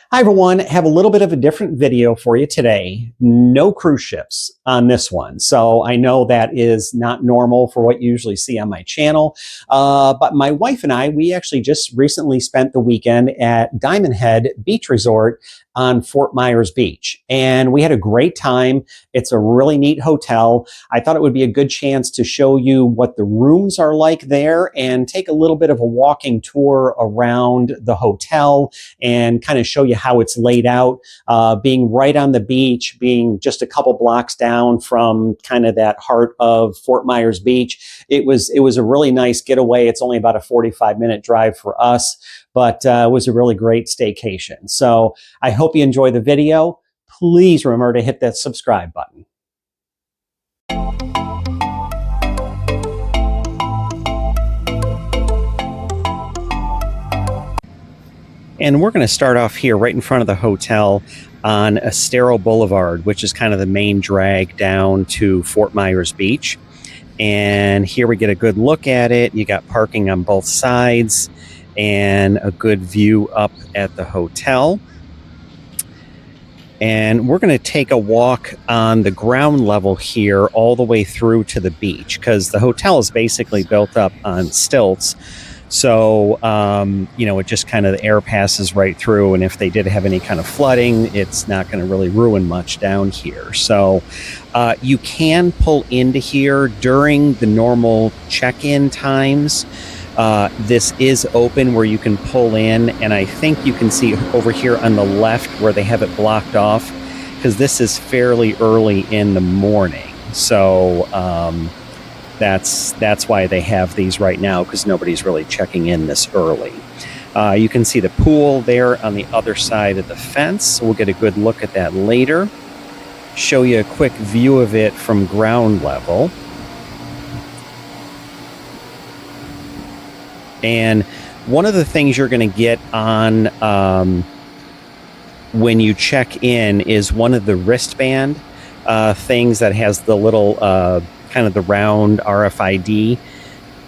Hi everyone, have a little bit of a different video for you today. No cruise ships on this one. So I know that is not normal for what you usually see on my channel. But my wife and I, we actually just recently spent the weekend at Diamond Head Beach Resort on Fort Myers Beach. And we had a great time. It's a really neat hotel. I thought it would be a good chance to show you what the rooms are like there and take a little bit of a walking tour around the hotel and kind of show you how it's laid out, being right on the beach, being just a couple blocks down from kind of that heart of Fort Myers Beach. It was a really nice getaway. It's only about a 45-minute drive for us, but it was a really great staycation. So I hope you enjoy the video. Please remember to hit that subscribe button. And we're going to start off here right in front of the hotel on Estero Boulevard, which is kind of the main drag down to Fort Myers Beach. And here we get a good look at it. You got parking on both sides and a good view up at the hotel. And we're going to take a walk on the ground level here all the way through to the beach because the hotel is basically built up on stilts. So, it just kind of the air passes right through. And if they did have any kind of flooding, it's not going to really ruin much down here. So you can pull into here during the normal check-in times. This is open where you can pull in. And I think you can see over here on the left where they have it blocked off because this is fairly early in the morning. So, that's why they have these right now, because nobody's really checking in this early. You can see the pool there on the other side of the fence. We'll get a good look at that later. Show you a quick view of it from ground level. And one of the things you're going to get on when you check in is one of the wristband things that has the little kind of the round RFID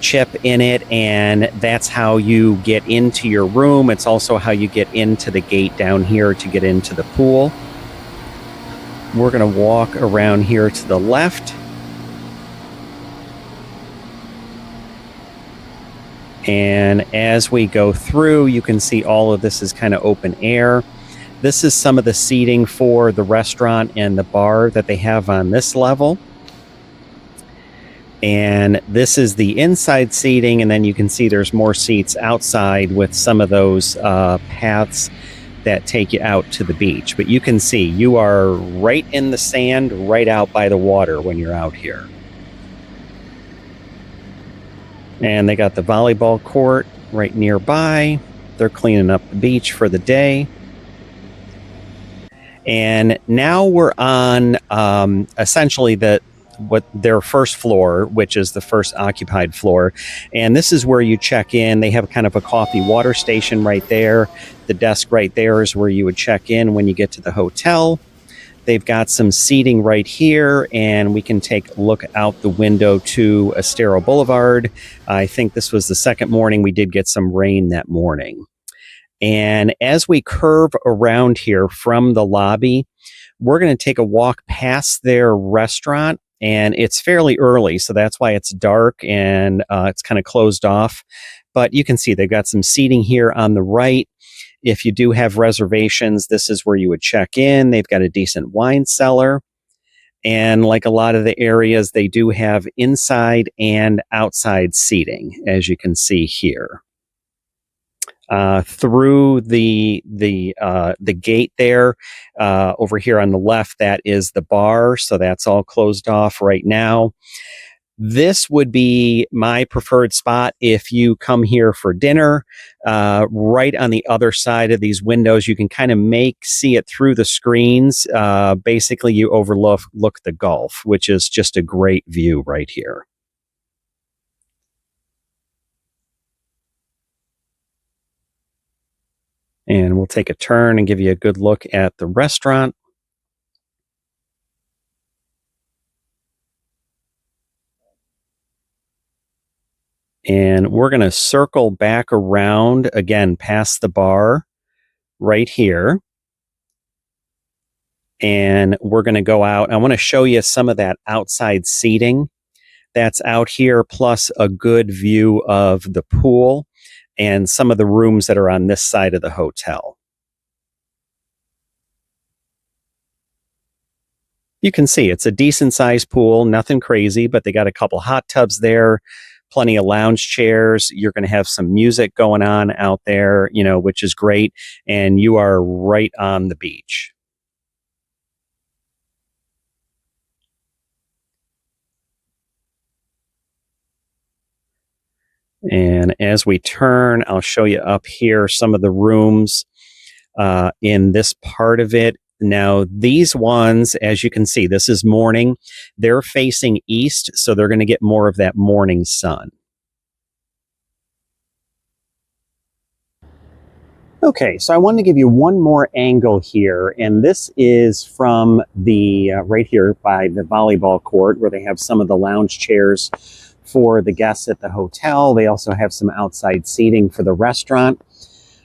chip in it, and that's how you get into your room. It's also how you get into the gate down here to get into the pool. We're going to walk around here to the left. And as we go through, you can see all of this is kind of open air. This is some of the seating for the restaurant and the bar that they have on this level. And this is the inside seating, and then you can see there's more seats outside with some of those paths that take you out to the beach. But you can see you are right in the sand, right out by the water when you're out here. And they got the volleyball court right nearby. They're cleaning up the beach for the day. And now we're on essentially their first floor, which is the first occupied floor. And this is where you check in. They have kind of a coffee water station right there. The desk right there is where you would check in when you get to the hotel. They've got some seating right here, and we can take a look out the window to Estero Boulevard. I think this was the second morning. We did get some rain that morning. And as we curve around here from the lobby, we're going to take a walk past their restaurant. And it's fairly early, so that's why it's dark and it's kind of closed off. But you can see they've got some seating here on the right. If you do have reservations, this is where you would check in. They've got a decent wine cellar. And like a lot of the areas, they do have inside and outside seating, as you can see here. Through the gate there, over here on the left, that is the bar. So that's all closed off right now. This would be my preferred spot if you come here for dinner. Right on the other side of these windows, you can kind of see it through the screens. Basically, you overlook the Gulf, which is just a great view right here. And we'll take a turn and give you a good look at the restaurant. And we're going to circle back around again past the bar right here. And we're going to go out. I want to show you some of that outside seating that's out here, plus a good view of the pool and some of the rooms that are on this side of the hotel. You can see it's a decent sized pool, nothing crazy, but they got a couple hot tubs there, plenty of lounge chairs. You're going to have some music going on out there, which is great. And you are right on the beach. And as we turn, I'll show you up here some of the rooms in this part of it. Now, these ones, as you can see, this is morning. They're facing east, so they're going to get more of that morning sun. Okay, so I wanted to give you one more angle here, and this is from the right here by the volleyball court where they have some of the lounge chairs for the guests at the hotel. They also have some outside seating for the restaurant.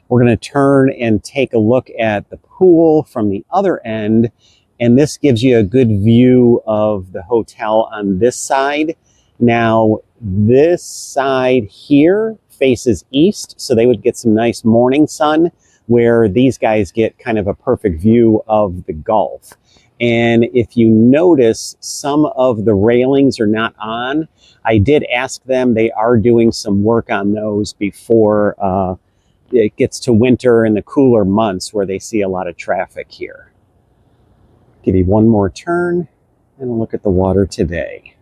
We're going to turn and take a look at the pool from the other end, and this gives you a good view of the hotel on this side. Now, this side here faces east, so they would get some nice morning sun, where these guys get kind of a perfect view of the Gulf. And if you notice, some of the railings are not on. I did ask them, they are doing some work on those before it gets to winter and the cooler months where they see a lot of traffic here. Give you one more turn and look at the water today.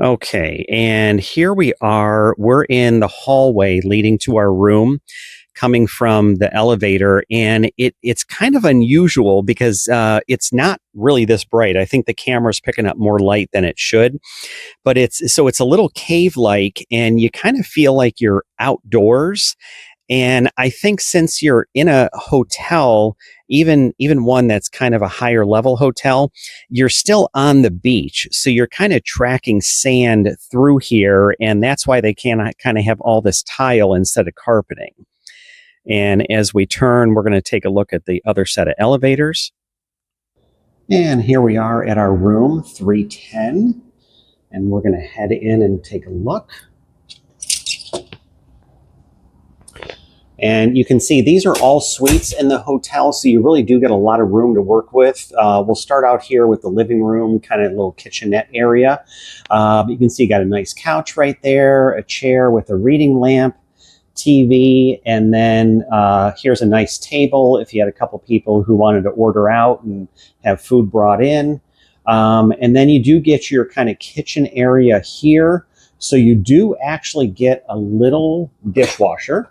Okay, and here we are. We're in the hallway leading to our room, coming from the elevator, and it's kind of unusual because it's not really this bright. I think the camera's picking up more light than it should, but it's a little cave-like, and you kind of feel like you're outdoors. And I think since you're in a hotel, even one that's kind of a higher level hotel, you're still on the beach. So you're kind of tracking sand through here. And that's why they can kind of have all this tile instead of carpeting. And as we turn, we're going to take a look at the other set of elevators. And here we are at our room, 310. And we're going to head in and take a look. And you can see these are all suites in the hotel, so you really do get a lot of room to work with. We'll start out here with the living room, kind of a little kitchenette area. You can see you got a nice couch right there, a chair with a reading lamp, TV, and then here's a nice table if you had a couple people who wanted to order out and have food brought in. And then you do get your kind of kitchen area here. So you do actually get a little dishwasher.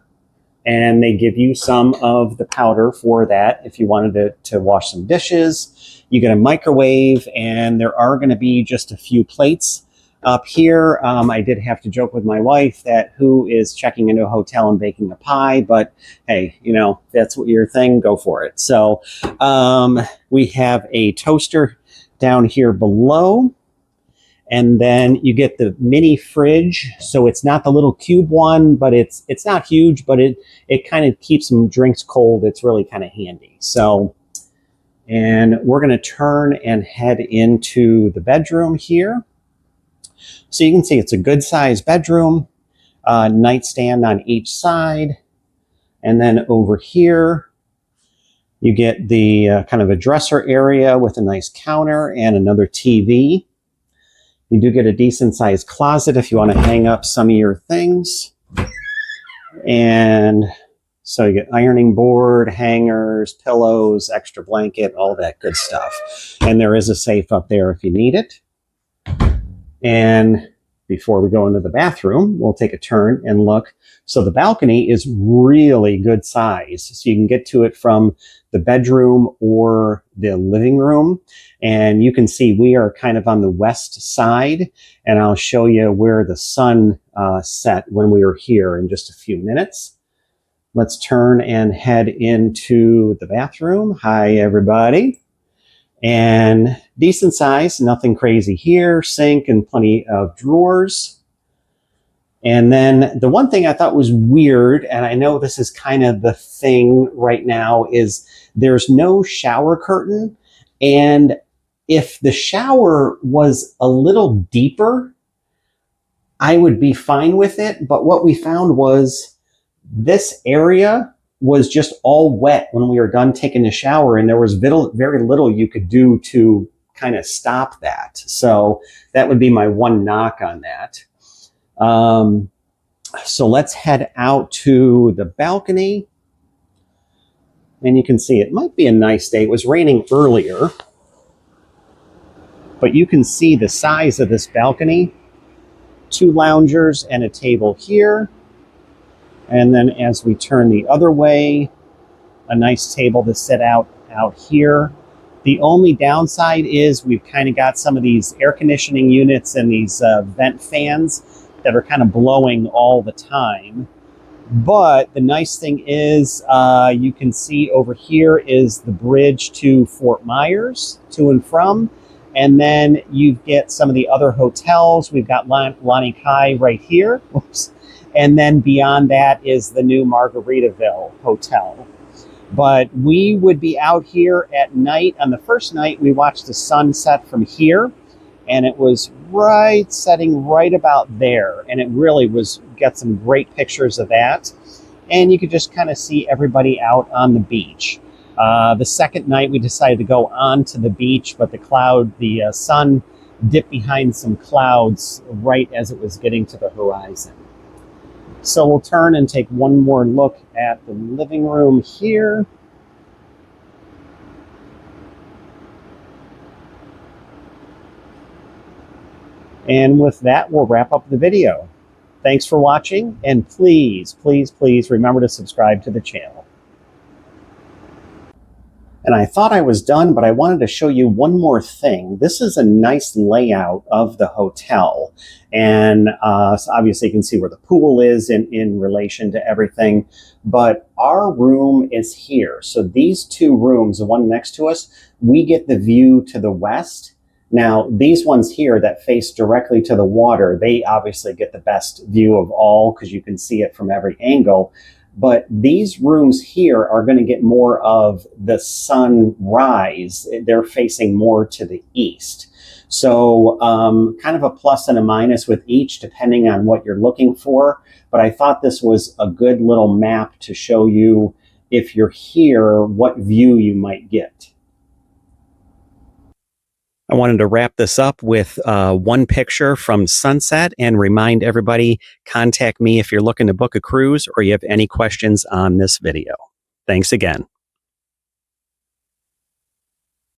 And they give you some of the powder for that if you wanted to wash some dishes. You get a microwave, and there are going to be just a few plates up here. I did have to joke with my wife that who is checking into a hotel and baking a pie, but hey, that's what your thing, go for it. So we have a toaster down here below. And then you get the mini fridge. So it's not the little cube one, but it's not huge, but it kind of keeps some drinks cold. It's really kind of handy. So, and we're going to turn and head into the bedroom here. So you can see it's a good sized bedroom, nightstand on each side. And then over here, you get the kind of a dresser area with a nice counter and another TV. You do get a decent sized closet if you want to hang up some of your things. And so you get ironing board, hangers, pillows, extra blanket, all that good stuff. And there is a safe up there if you need it. And before we go into the bathroom, we'll take a turn and look. So the balcony is really good size. So you can get to it from the bedroom or the living room. And you can see we are kind of on the west side. And I'll show you where the sun set when we were here in just a few minutes. Let's turn and head into the bathroom. Hi, everybody. And decent size, nothing crazy here. Sink and plenty of drawers. And then the one thing I thought was weird, and I know this is kind of the thing right now, is there's no shower curtain. And if the shower was a little deeper, I would be fine with it. But what we found was this area was just all wet when we were done taking a shower, and there was very little you could do to kind of stop that. So that would be my one knock on that. So let's head out to the balcony. And you can see it might be a nice day. It was raining earlier, but you can see the size of this balcony. 2 loungers and a table here. And then as we turn the other way, a nice table to sit out here. The only downside is we've kind of got some of these air conditioning units and these vent fans that are kind of blowing all the time. But the nice thing is you can see over here is the bridge to Fort Myers, to and from. And then you get some of the other hotels. We've got Lani Kai right here. Oops. And then beyond that is the new Margaritaville Hotel. But we would be out here at night. On the first night, we watched the sunset from here, and it was setting right about there. And it really got some great pictures of that. And you could just kind of see everybody out on the beach. The second night, we decided to go onto the beach, but the sun dipped behind some clouds right as it was getting to the horizon. So we'll turn and take one more look at the living room here. And with that, we'll wrap up the video. Thanks for watching, and please, please, please remember to subscribe to the channel. And I thought I was done, but I wanted to show you one more thing. This is a nice layout of the hotel. And so obviously you can see where the pool is in relation to everything. But our room is here. So these 2 rooms, the one next to us, we get the view to the west. Now, these ones here that face directly to the water, they obviously get the best view of all because you can see it from every angle. But these rooms here are going to get more of the sunrise. They're facing more to the east. So kind of a plus and a minus with each, depending on what you're looking for. But I thought this was a good little map to show you, if you're here, what view you might get. I wanted to wrap this up with one picture from sunset and remind everybody, contact me if you're looking to book a cruise or you have any questions on this video. Thanks again.